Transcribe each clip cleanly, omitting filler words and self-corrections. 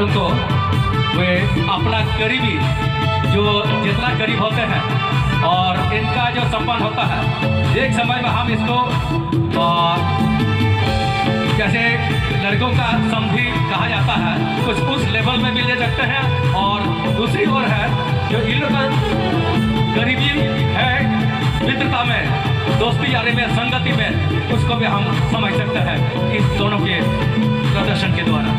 करूँ तो वे अपना करीबी जो जितना करीब होते हैं और इनका जो संबंध होता है, एक समय में हम इसको जैसे लड़कों का समधी कहा जाता है, कुछ उस लेवल में भी ले सकते हैं। और दूसरी ओर है जो इन लोग का करीबी है मित्रता में, दोस्ती यारी में, संगति में, उसको भी हम समझ सकते हैं इस दोनों के प्रदर्शन के द्वारा।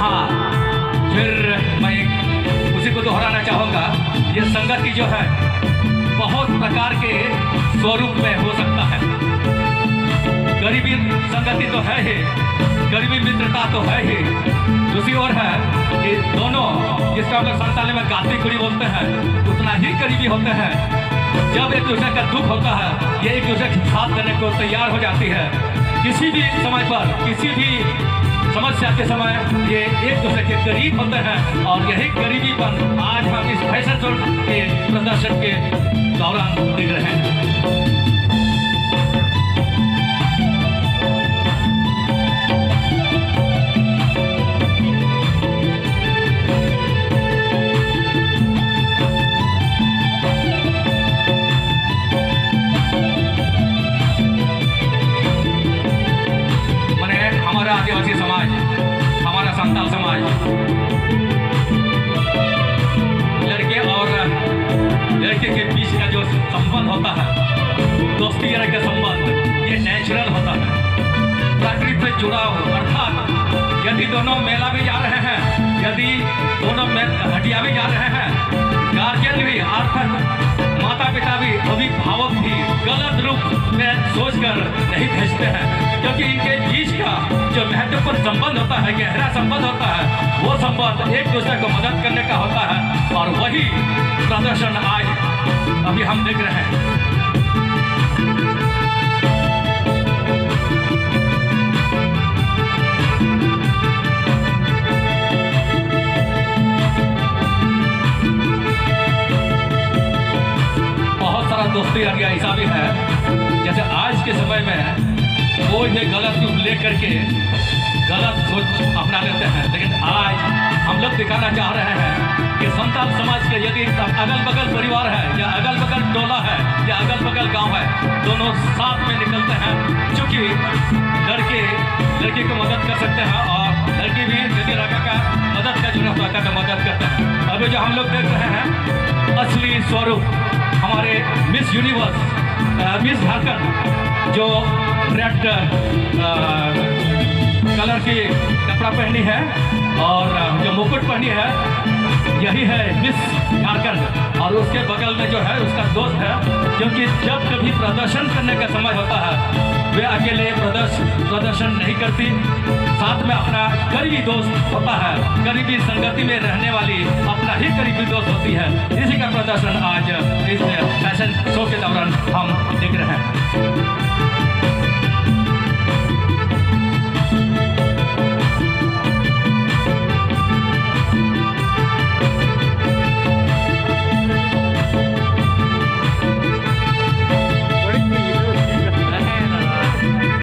हाँ, फिर मैं उसी को दोहराना चाहूँगा, ये संगति जो है बहुत प्रकार के स्वरूप में हो सकता है। गरीबी संगति तो है ही, गरीबी मित्रता तो है ही। दूसरी ओर है कि दोनों, जिसका हम लोग संताली में गाती कुड़ी बोलते हैं, उतना ही करीबी होते हैं। जब एक दूसरे का दुख होता है, ये एक दूसरे के साथ देने को तैयार हो जाती है। किसी भी समय पर, किसी भी समस्या के समय ये एक दूसरे के करीब होते हैं। और यही करीबीपन आज हम इस फैशन शो के प्रदर्शन के दौरान देख रहे हैं। हमारा आदिवासी समाज, हमारा संताल समाज, लड़के और लड़के के बीच का जो संबंध होता है, दोस्ती यारी का संबंध, ये नेचुरल होता है, प्रकृति से जुड़ा हो। अर्थात यदि दोनों मेला भी जा रहे हैं, यदि दोनों हटिया भी जा रहे हैं, गार्जियन भी अर्थात माता पिता भी, अभिभावक भी गलत रूप में सोचकर नहीं भेजते हैं, क्योंकि इनके बीच का जो महत्वपूर्ण संबंध होता है, गहरा संबंध होता है, वो संबंध एक दूसरे को मदद करने का होता है। और वही प्रदर्शन आज अभी हम देख रहे हैं। बहुत सारा दोस्ती यारी ऐसा भी है, जैसे आज के समय में कोई भी गलत रूप ले करके गलत सोच अपना लेते हैं। लेकिन आज हम लोग दिखाना चाह रहे हैं कि संताल समाज के यदि अगल बगल परिवार है, या अगल बगल टोला है, या अगल बगल गांव है, दोनों साथ में निकलते हैं। चूँकि लड़की को मदद कर सकते हैं और लड़की भी यदि लड़का का मदद का जरूरत होता है तो मदद करते हैं। अभी जो हम लोग देख रहे हैं असली स्वरूप हमारे मिस यूनिवर्स, मिस झारखंड, जो रेड कलर की कपड़ा पहनी है और जो मुकुट पहनी है, यही है मिस झारखंड। और उसके बगल में जो है उसका दोस्त है, क्योंकि जब कभी प्रदर्शन करने का समय होता है, वे अकेले प्रदर्शन नहीं करती, साथ में अपना करीबी दोस्त होता है। करीबी संगति में रहने वाली अपना ही करीबी दोस्त होती है। इसी का प्रदर्शन आज इस फैशन शो के दौरान हम देख रहे हैं।